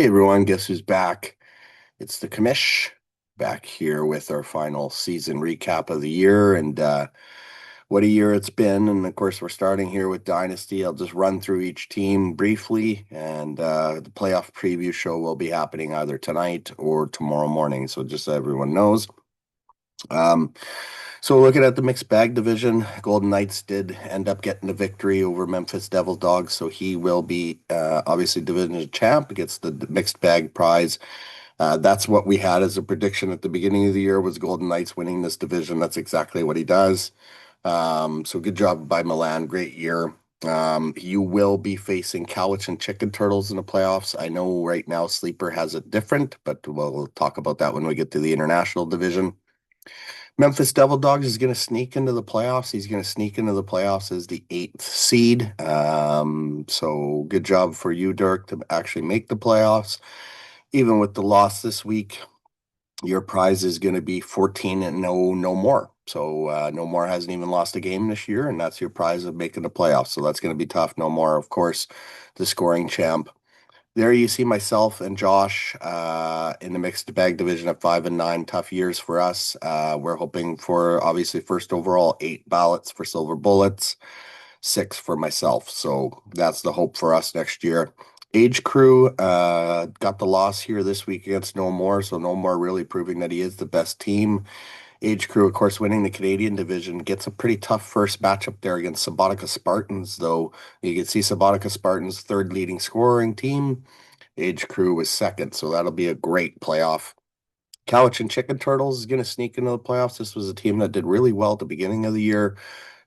Hey everyone, guess who's back? It's the commish back here with our final season recap of the year and what a year it's been. And of course, we're starting here with Dynasty. I'll just run through each team briefly, and the playoff preview show will be happening either tonight or tomorrow morning. So just so everyone knows. Um, so looking at the mixed bag division, Golden Knights did end up getting the victory over Memphis Devil Dogs, so he will be obviously division champ, gets the mixed bag prize. That's what we had as a prediction at the beginning of the year was Golden Knights winning this division. That's exactly what he does. So good job by Milan. Great year. You will be facing Cowichan and Chicken Turtles in the playoffs. I know right now Sleeper has it different, but we'll talk about that when we get to the international division. Memphis Devil Dogs is going to sneak into the playoffs. He's going to sneak into the playoffs as the eighth seed. So good job for you, Dirk, to actually make the playoffs. Even with the loss this week, your prize is going to be 14 and no more. So no more hasn't even lost a game this year, and that's your prize of making the playoffs. So that's going to be tough. No more, of course, the scoring champ. There you see myself and Josh in the mixed bag division at 5 and 9. Tough years for us. We're hoping for obviously first overall 8 ballots for Silver Bullets, 6 for myself. So that's the hope for us next year. Age Crew got the loss here this week against No More, so No More really proving that he is the best team. Age Crew, of course, winning the Canadian division, gets a pretty tough first matchup there against Subotica Spartans, though you can see Subotica Spartans' third leading scoring team. Age Crew was second, so that'll be a great playoff. Couch and Chicken Turtles is going to sneak into the playoffs. This was a team that did really well at the beginning of the year,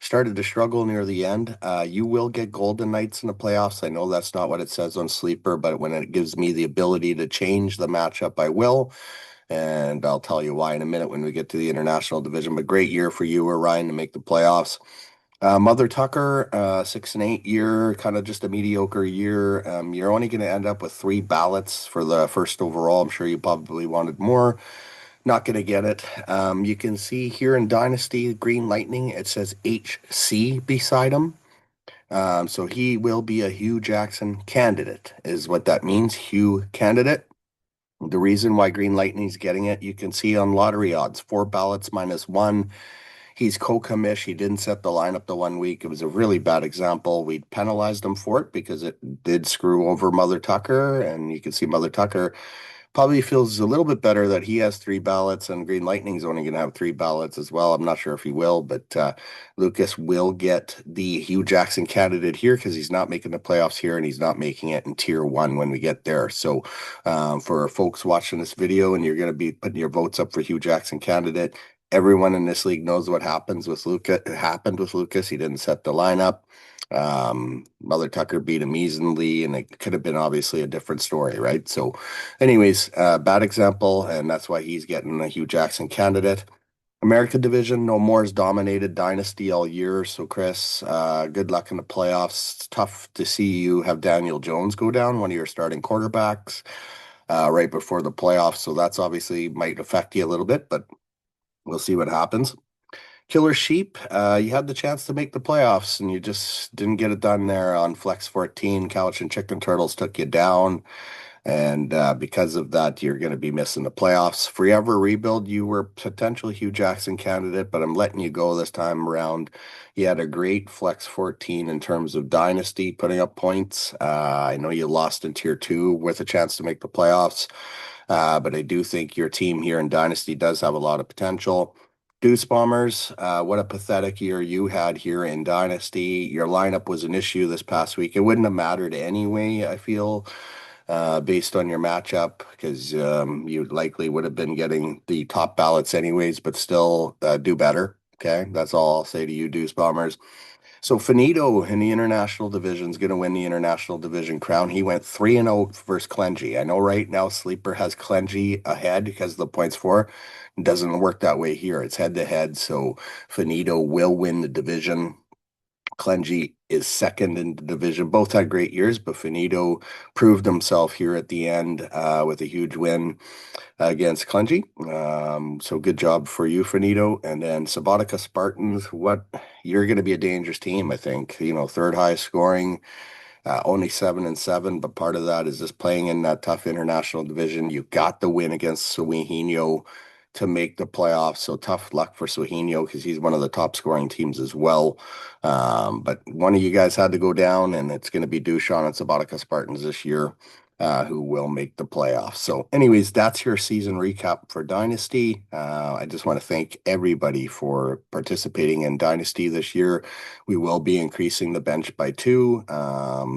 started to struggle near the end. You will get Golden Knights in the playoffs. I know that's not what it says on Sleeper, but when it gives me the ability to change the matchup, I will. And I'll tell you why in a minute when we get to the international division. But great year for you or Ryan to make the playoffs. Mother Tucker, 6 and 8 year, kind of just a mediocre year. You're only going to end up with 3 ballots for the first overall. I'm sure you probably wanted more. Not going to get it. You can see here in Dynasty Green Lightning, it says HC beside him. So he will be a Hugh Jackson candidate, is what that means. Hugh candidate. The reason why Green Lightning's getting it, you can see on lottery odds, 4 ballots -1. He's co-commish. He didn't set the lineup the one week. It was a really bad example. We penalized him for it because it did screw over Mother Tucker, and you can see Mother Tucker probably feels a little bit better that he has 3 ballots and Green Lightning's only going to have 3 ballots as well. I'm not sure if he will, but Lucas will get the Hugh Jackson candidate here because he's not making the playoffs here and he's not making it in tier 1 when we get there. So for folks watching this video and you're going to be putting your votes up for Hugh Jackson candidate, everyone in this league knows what happens with Lucas. It happened with Lucas. He didn't set the lineup. Mother Tucker beat him easily, and it could have been obviously a different story, right? So, anyways, bad example, and that's why he's getting a Hugh Jackson candidate. American division, no more has dominated Dynasty all year. So, Chris, good luck in the playoffs. It's tough to see you have Daniel Jones go down, one of your starting quarterbacks, right before the playoffs. So that's obviously might affect you a little bit, but we'll see what happens. Killer Sheep, you had the chance to make the playoffs and you just didn't get it done there on Flex 14. Couch and Chicken Turtles took you down. And because of that, you're going to be missing the playoffs. Forever Rebuild, you were potential Hugh Jackson candidate, but I'm letting you go this time around. You had a great Flex 14 in terms of Dynasty, putting up points. I know you lost in Tier 2 with a chance to make the playoffs, but I do think your team here in Dynasty does have a lot of potential. Deuce Bombers, what a pathetic year you had here in Dynasty. Your lineup was an issue this past week. It wouldn't have mattered anyway, I feel, based on your matchup, because you likely would have been getting the top ballots anyways, but still do better. Okay, that's all I'll say to you, Deuce Bombers. So Finito in the international division is going to win the international division crown. He went 3-0 versus Clengy. I know right now Sleeper has Clengy ahead because of the points for. It doesn't work that way here. It's head to head. So Finito will win the division. Clengy is second in the division. Both had great years, but Finito proved himself here at the end with a huge win against Clengy. So good job for you, Finito. And then Subotica Spartans, what you're going to be a dangerous team, I think. You know, third highest scoring Only 7-7, but part of that is just playing in that tough international division. You got the win against Suihino to make the playoffs. So tough luck for Suihino because he's one of the top scoring teams as well. But one of you guys had to go down, and it's going to be Dushan and Sabatica Spartans this year, who will make the playoffs. So, anyways, that's your season recap for Dynasty. I just want to thank everybody for participating in Dynasty this year. We will be increasing the bench by two.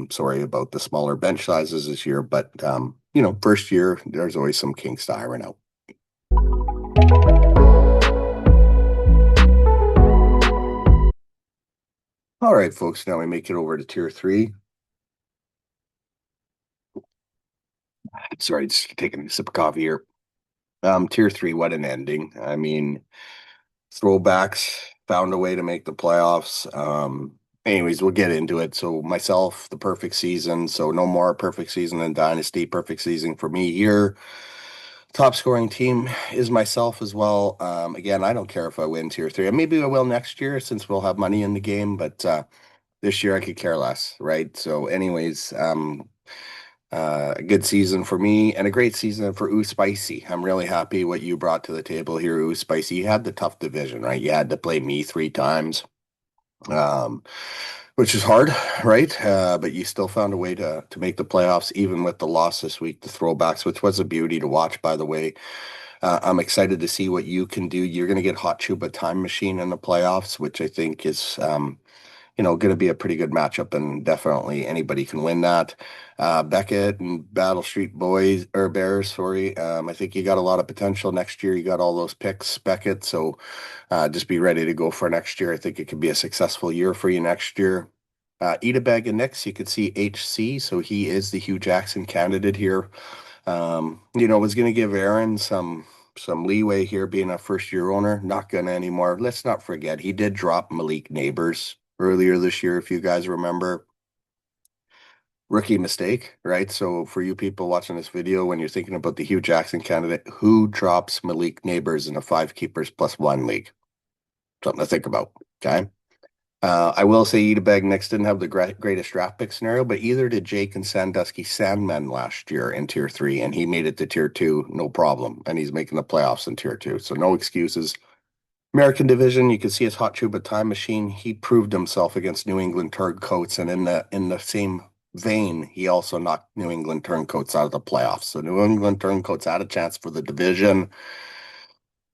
Sorry about the smaller bench sizes this year, but first year, there's always some kinks to iron out. All right, folks, now we make it over to tier three. Sorry, just taking a sip of coffee here. Tier three, what an ending. I mean, throwbacks found a way to make the playoffs. Anyways, we'll get into it. So myself, the perfect season. So no more perfect season in Dynasty. Perfect season for me here. Top scoring team is myself as well. Again, I don't care if I win tier three. Maybe I will next year since we'll have money in the game, but this year I could care less, right? So, anyways, a good season for me and a great season for Ooh Spicy. I'm really happy what you brought to the table here, Ooh Spicy. You had the tough division, right? You had to play me three times, um, which is hard, right? But you still found a way to make the playoffs, even with the loss this week, the throwbacks, which was a beauty to watch, by the way. I'm excited to see what you can do. You're going to get Hot Chuba Time Machine in the playoffs, which I think is going to be a pretty good matchup, and definitely anybody can win that. Beckett and Battle Street Boys or Bears, sorry. I think you got a lot of potential next year. You got all those picks, Beckett. So just be ready to go for next year. I think it could be a successful year for you next year. Eat a bag of Nicks. You could see HC. So he is the Hugh Jackson candidate here. Was going to give Aaron some leeway here being a first year owner. Not gonna anymore. Let's not forget he did drop Malik Neighbors earlier this year, if you guys remember. Rookie mistake, right? So for you people watching this video, when you're thinking about the Hugh Jackson candidate, who drops Malik Neighbors in a five keepers plus one league? Something to think about. Okay. I will say Eatebag next didn't have the greatest draft pick scenario, but either did Jake and Sandusky Sandman last year in tier three, and he made it to tier two, no problem. And he's making the playoffs in tier two. So no excuses. American Division, you can see his Hot Chuba Time Machine. He proved himself against New England Turncoats, and in the same vein, he also knocked New England Turncoats out of the playoffs. So New England Turncoats had a chance for the division,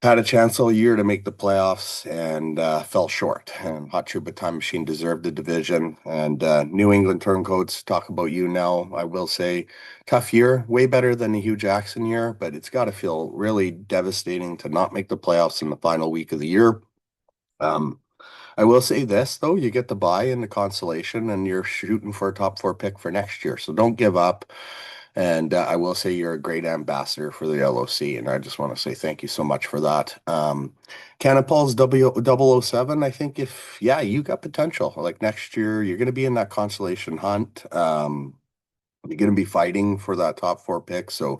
had a chance all year to make the playoffs, and fell short. And Hot Chuba Time Machine deserved the division. And New England Turncoats, talk about you now. I will say, tough year, way better than the Hugh Jackson year, but it's got to feel really devastating to not make the playoffs in the final week of the year. Um, I will say this though, you get the buy in the consolation and you're shooting for a top four pick for next year. So don't give up. And I will say you're a great ambassador for the LOC, and I just want to say thank you so much for that. Canapul's W007, I think yeah, you got potential. Like next year, you're going to be in that consolation hunt. You're going to be fighting for that top four pick. So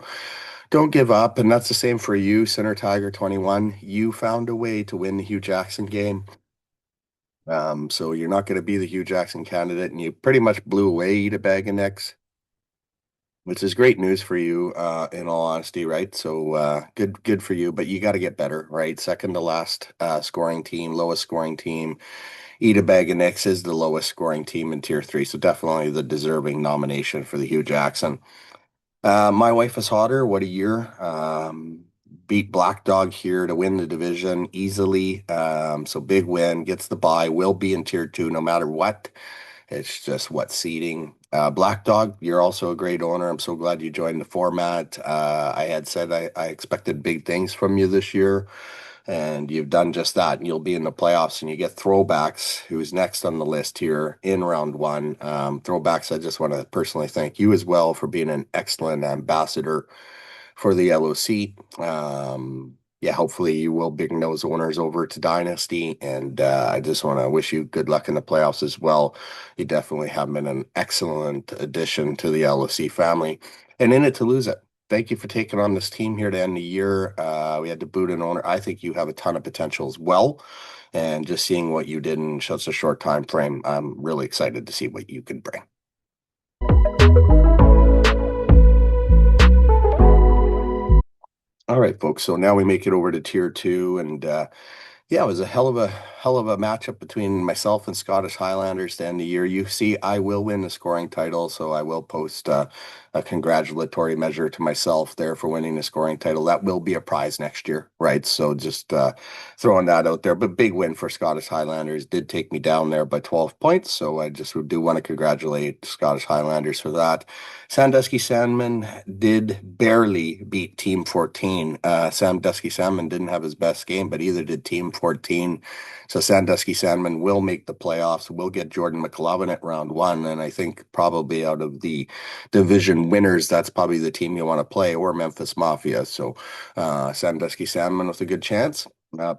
don't give up. And that's the same for you, Center Tiger 21. You found a way to win the Hugh Jackson game. So you're not going to be the Hugh Jackson candidate, and you pretty much blew away Eat a Bag of Nicks, which is great news for you, in all honesty, right? So good for you, but you got to get better, right? Second to last scoring team, lowest scoring team. Eat a Bag of Nicks is the lowest scoring team in tier three, so definitely the deserving nomination for the Hugh Jackson. My wife is hotter. What a year. Beat Black Dog here to win the division easily. So big win, gets the bye, will be in tier two no matter what. It's just what seeding. Black Dog, you're also a great owner. I'm so glad you joined the format. I had said I expected big things from you this year, and you've done just that. And you'll be in the playoffs, and you get Throwbacks, who's next on the list here in round one. Throwbacks, I just want to personally thank you as well for being an excellent ambassador for the LOC. Yeah, hopefully you will bring those owners over to Dynasty, and I just want to wish you good luck in the playoffs as well. You definitely have been an excellent addition to the LOC family, and in it to lose it. Thank you for taking on this team here to end the year. We had to boot an owner. I think you have a ton of potential as well, and just seeing what you did in such a short time frame, I'm really excited to see what you can bring. All right, folks. So now we make it over to tier two, and yeah, it was a hell of a matchup between myself and Scottish Highlanders to end the year. You see, I will win the scoring title, so I will post a congratulatory measure to myself there for winning the scoring title. That will be a prize next year, right? So just throwing that out there. But big win for Scottish Highlanders. Did take me down there by 12 points, so I just do want to congratulate Scottish Highlanders for that. Sandusky Sandman did barely beat Team 14. Sandusky Sandman didn't have his best game, but either did Team 14. So Sandusky Sandman will make the playoffs. We'll get Jordan McLovin at round one. And I think probably out of the division winners, that's probably the team you want to play, or Memphis Mafia. So Sandusky Sandman with a good chance.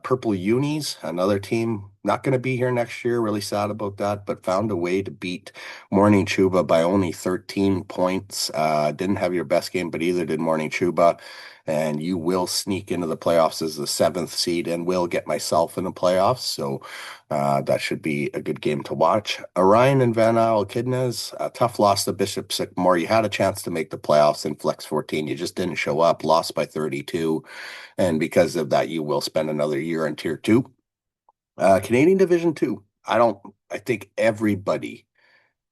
Purple Unis, another team, not going to be here next year. Really sad about that, but found a way to beat Morning Chuba by only 13 points. Didn't have your best game, but either did Morning Chuba. And you will sneak into the playoffs as the seventh seed and will get myself in the playoffs. So that should be a good game to watch. Orion and Van Isle Kidneys, a tough loss to Bishop Sycamore. You had a chance to make the playoffs in Flex 14. You just didn't show up, lost by 32. And because of that, you will spend another year in Tier 2. Canadian Division 2. I think everybody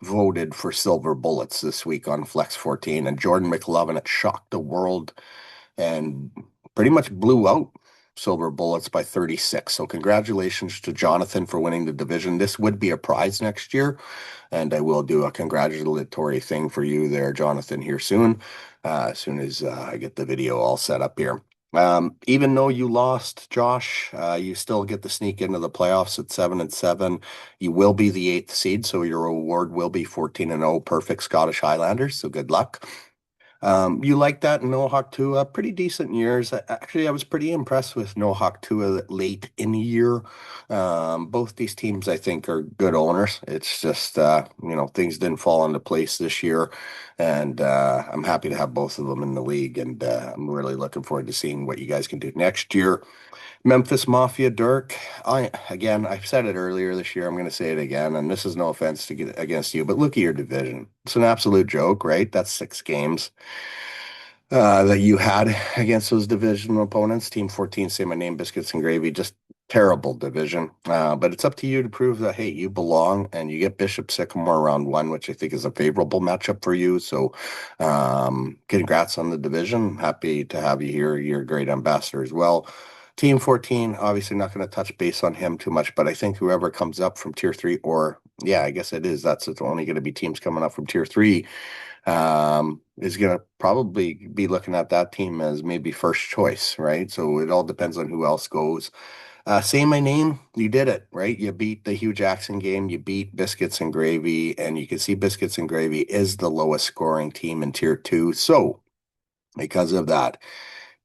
voted for Silver Bullets this week on Flex 14, and Jordan McLovin had shocked the world and pretty much blew out Silver Bullets by 36. So congratulations to Jonathan for winning the division. This would be a prize next year, and I will do a congratulatory thing for you there, Jonathan, here soon, as soon as I get the video all set up here. Even though you lost, Josh, you still get to sneak into the playoffs at 7-7. You will be the eighth seed, so your reward will be 14-0 perfect Scottish Highlanders. So good luck. You like that in Nohawk Tua? Pretty decent years. Actually, I was pretty impressed with Nohawk Tua late in the year. Both these teams, I think, are good owners. It's just, things didn't fall into place this year. And I'm happy to have both of them in the league. And I'm really looking forward to seeing what you guys can do next year. Memphis Mafia, Dirk. I've said it earlier this year. I'm going to say it again, and this is no offense to get against you, but look at your division. It's an absolute joke, right? That's 6 games that you had against those divisional opponents. Team 14, say my name, Biscuits and Gravy, just terrible division. But it's up to you to prove that, hey, you belong, and you get Bishop Sycamore round one, which I think is a favorable matchup for you. So congrats on the division. Happy to have you here. You're a great ambassador as well. Team 14, obviously not going to touch base on him too much, but I think whoever comes up from tier three, or yeah, I guess it is, it's only going to be teams coming up from tier three, is going to probably be looking at that team as maybe first choice, right? So it all depends on who else goes. Say my name, you did it, right? You beat the Hugh Jackson game, you beat Biscuits and Gravy, and you can see Biscuits and Gravy is the lowest scoring team in tier two. So because of that,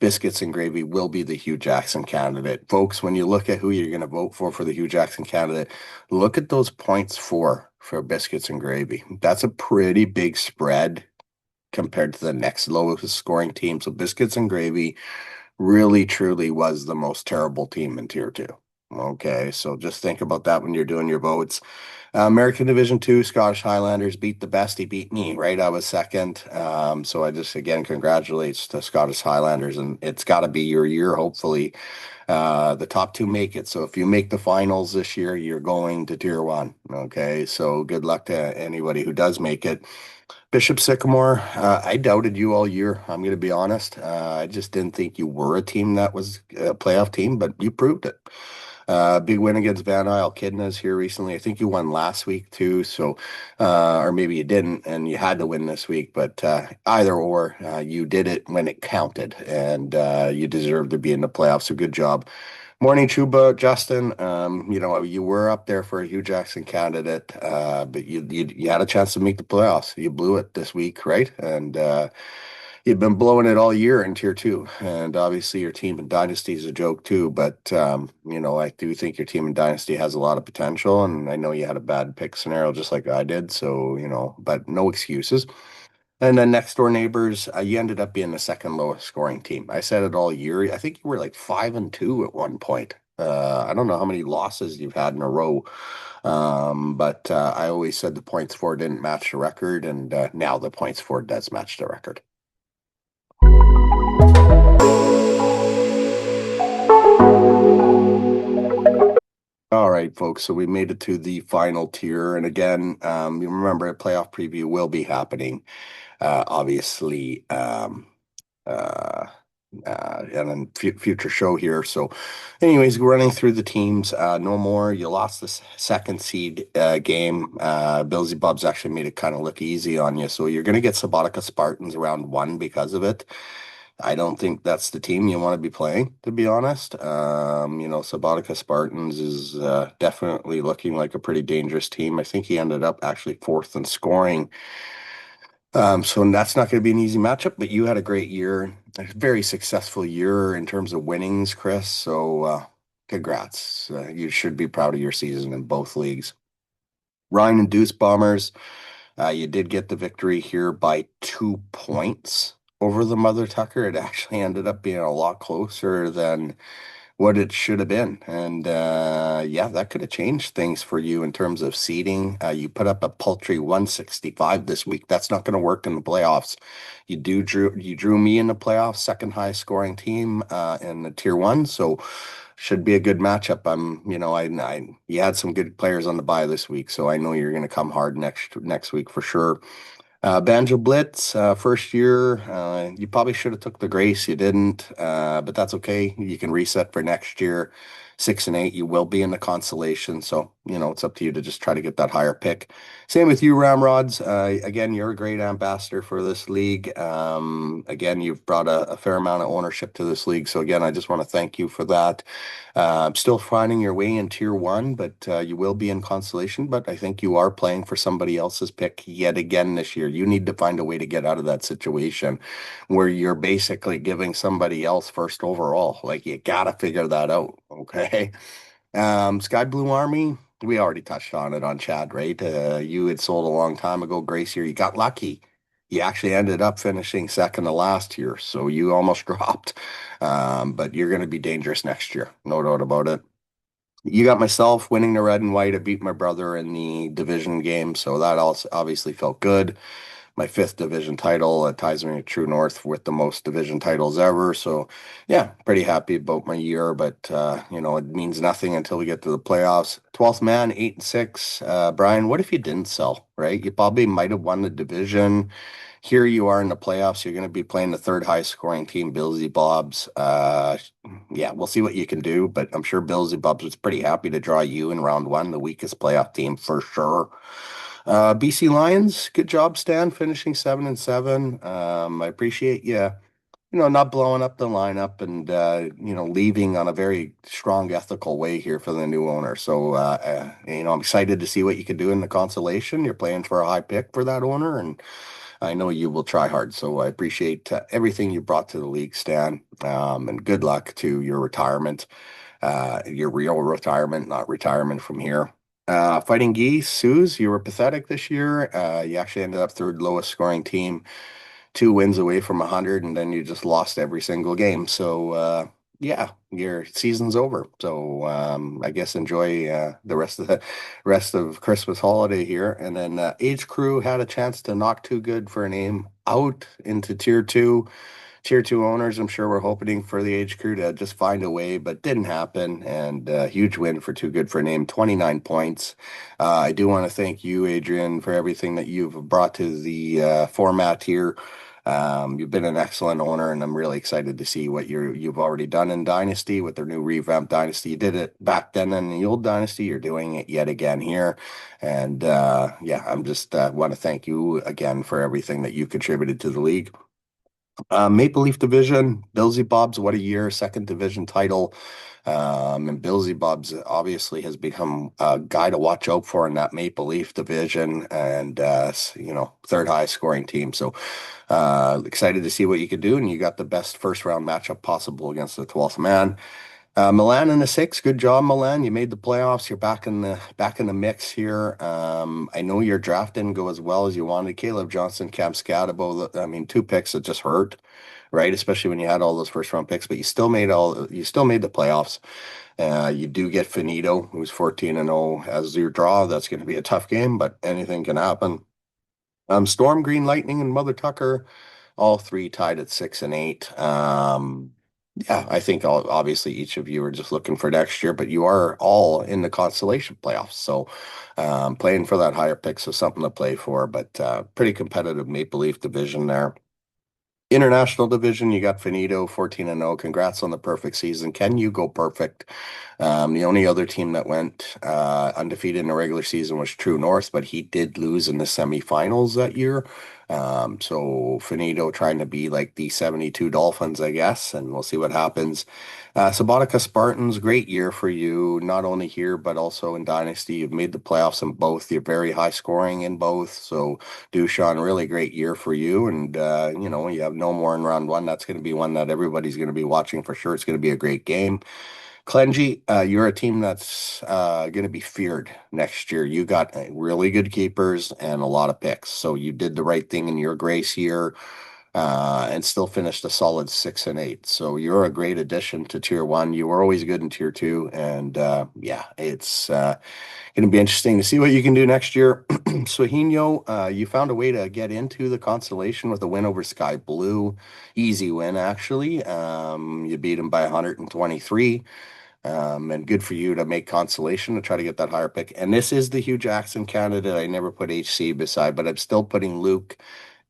Biscuits and Gravy will be the Hugh Jackson candidate. Folks, when you look at who you're going to vote for the Hugh Jackson candidate, look at those points for Biscuits and Gravy. That's a pretty big spread compared to the next lowest scoring team. So Biscuits and Gravy really truly was the most terrible team in tier two. Okay, so just think about that when you're doing your votes. American Division 2, Scottish Highlanders beat the best. He beat me, right? I was second. So I just, again, congratulates to Scottish Highlanders, and it's got to be your year, hopefully. The top two make it. So if you make the finals this year, you're going to tier one. Okay, so good luck to anybody who does make it. Bishop Sycamore, I doubted you all year. I'm going to be honest. I just didn't think you were a team that was a playoff team, but you proved it. Big win against Van Isle Kidneys here recently. I think you won last week too, so or maybe you didn't, and you had to win this week. But either or, you did it when it counted, and you deserve to be in the playoffs. So good job. Morning, Chuba, Justin. You were up there for a Hugh Jackson candidate, but you had a chance to make the playoffs. You blew it this week, right? And you've been blowing it all year in tier two. And obviously your team in Dynasty is a joke too, but I do think your team in Dynasty has a lot of potential. And I know you had a bad pick scenario just like I did. So, but no excuses. And then next door neighbors, you ended up being the second lowest scoring team. I said it all year. I think you were like 5-2 at one point. I don't know how many losses you've had in a row, but I always said the points for didn't match the record, and now the points for does match the record. All right, folks. So we made it to the final tier. And again, you remember a playoff preview will be happening. Obviously, uh, and a future show here. So, anyways, we're running through the teams. No more. You lost the second seed game. Billsy Bubs actually made it kind of look easy on you. So you're going to get Subotica Spartans round one because of it. I don't think that's the team you want to be playing, to be honest. Subotica Spartans is definitely looking like a pretty dangerous team. I think he ended up actually fourth in scoring. So that's not going to be an easy matchup, but you had a great year, a very successful year in terms of winnings, Chris. So congrats. You should be proud of your season in both leagues. Ryan and Deuce Bombers, you did get the victory here by 2 points over the Mother Tucker. It actually ended up being a lot closer than what it should have been. And yeah, that could have changed things for you in terms of seeding. You put up a paltry 165 this week. That's not going to work in the playoffs. You drew me in the playoffs, second highest scoring team in the tier one. So should be a good matchup. I you had some good players on the bye this week, so I know you're going to come hard next week for sure. Banjo Blitz, first year. You probably should have took the Grace. You didn't, but that's okay. You can reset for next year. 6 and 8, you will be in the consolation. So, it's up to you to just try to get that higher pick. Same with you, Ramrods. Again, you're a great ambassador for this league. Again, you've brought a fair amount of ownership to this league. So again, I just want to thank you for that. Still finding your way in tier one, but you will be in consolation. But I think you are playing for somebody else's pick yet again this year. You need to find a way to get out of that situation where you're basically giving somebody else first overall. Like you gotta figure that out. Okay. Sky Blue Army, we already touched on it on Chad, right? You had sold a long time ago, Grace here. You got lucky. You actually ended up finishing second to last year, so you almost dropped. But you're going to be dangerous next year, no doubt about it. You got myself winning the red and white. I beat my brother in the division game, so that also obviously felt good. My fifth division title. It ties me to True North with the most division titles ever. So, yeah, pretty happy about my year, but it means nothing until we get to the playoffs. 12th man, 8-6. Brian, what if you didn't sell, right? You probably might have won the division. Here you are in the playoffs. You're going to be playing the third highest scoring team, Billsy Bobs. Yeah, we'll see what you can do, but I'm sure Billsy Bobs was pretty happy to draw you in round one, the weakest playoff team for sure. BC Lions, good job, Stan, finishing 7-7. I appreciate you, not blowing up the lineup and leaving on a very strong ethical way here for the new owner. So I'm excited to see what you can do in the consolation. You're playing for a high pick for that owner, and I know you will try hard. So I appreciate everything you brought to the league, Stan, and good luck to your retirement, your real retirement, not retirement from here. Fighting Geese, Suze, you were pathetic this year. You actually ended up third lowest scoring team, 2 wins away from 100, and then you just lost every single game. So, yeah, your season's over. So, I guess enjoy the rest of Christmas holiday here. And then Age Crew had a chance to knock Too Good for a Name out into tier two. Tier two owners, I'm sure, were hoping for the Age Crew to just find a way, but didn't happen. And huge win for Too Good for a Name, 29 points. I do want to thank you, Adrian, for everything that you've brought to the format here. You've been an excellent owner, and I'm really excited to see what you've already done in Dynasty with their new revamped Dynasty. You did it back then in the old Dynasty. You're doing it yet again here. And yeah, I'm just want to thank you again for everything that you contributed to the league. Maple Leaf Division, Billsy Bob's, what a year, second division title. And Billsy Bob's obviously has become a guy to watch out for in that Maple Leaf division and, third highest scoring team. So excited to see what you could do. And you got the best first round matchup possible against the 12th man. Milan in the six. Good job, Milan. You made the playoffs. You're back in the mix here. I know your draft didn't go as well as you wanted. Caleb Johnson, Cam Scatabo. I mean, two picks that just hurt, right? Especially when you had all those first round picks, but you still made the playoffs. You do get Finito, who's 14-0 as your draw. That's going to be a tough game, but anything can happen. Storm, Green Lightning, and Mother Tucker, all three tied at 6-8. Yeah, I think obviously each of you are just looking for next year, but you are all in the consolation playoffs. So playing for that higher pick, so something to play for, but pretty competitive Maple Leaf division there. International division, you got Finito 14 and 0. Congrats on the perfect season. Can you go perfect? The only other team that went undefeated in the regular season was True North, but he did lose in the semifinals that year. So Finito trying to be like the 72 Dolphins, I guess, and we'll see what happens. Subotica Spartans, great year for you, not only here, but also in Dynasty. You've made the playoffs in both. You're very high scoring in both. So Dushan, really great year for you. And, you have no more in round one. That's going to be one that everybody's going to be watching for sure. It's going to be a great game. Clengy, you're a team that's going to be feared next year. You got really good keepers and a lot of picks. So you did the right thing in your grace year and still finished a solid 6-8. So you're a great addition to tier one. You were always good in tier two. And yeah, it's going to be interesting to see what you can do next year. Suhino, you found a way to get into the constellation with a win over Sky Blue. Easy win, actually. You beat him by 123. And good for you to make consolation to try to get that higher pick. And this is the Hugh Jackson candidate. I never put HC beside, but I'm still putting Luke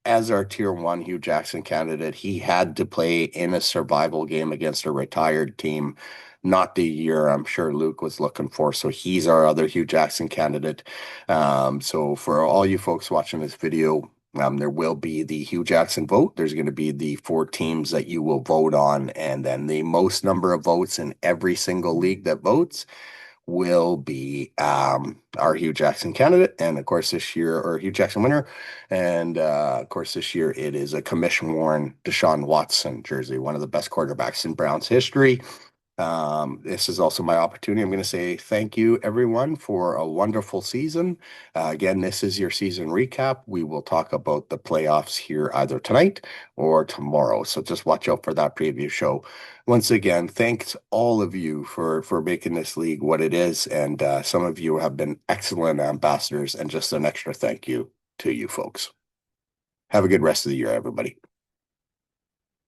as our tier one Hugh Jackson candidate. He had to play in a survival game against a retired team, not the year I'm sure Luke was looking for. So he's our other Hugh Jackson candidate. So for all you folks watching this video, there will be the Hugh Jackson vote. There's going to be the four teams that you will vote on, and then the most number of votes in every single league that votes will be our Hugh Jackson candidate. And of course, this year, or Hugh Jackson winner. And of course, this year it is a commission worn Deshaun Watson jersey, one of the best quarterbacks in Browns history. This is also my opportunity. I'm going to say thank you, everyone, for a wonderful season. Again, this is your season recap. We will talk about the playoffs here either tonight or tomorrow. So just watch out for that preview show. Once again, thanks all of you for making this league what it is. And some of you have been excellent ambassadors. And just an extra thank you to you folks. Have a good rest of the year, everybody.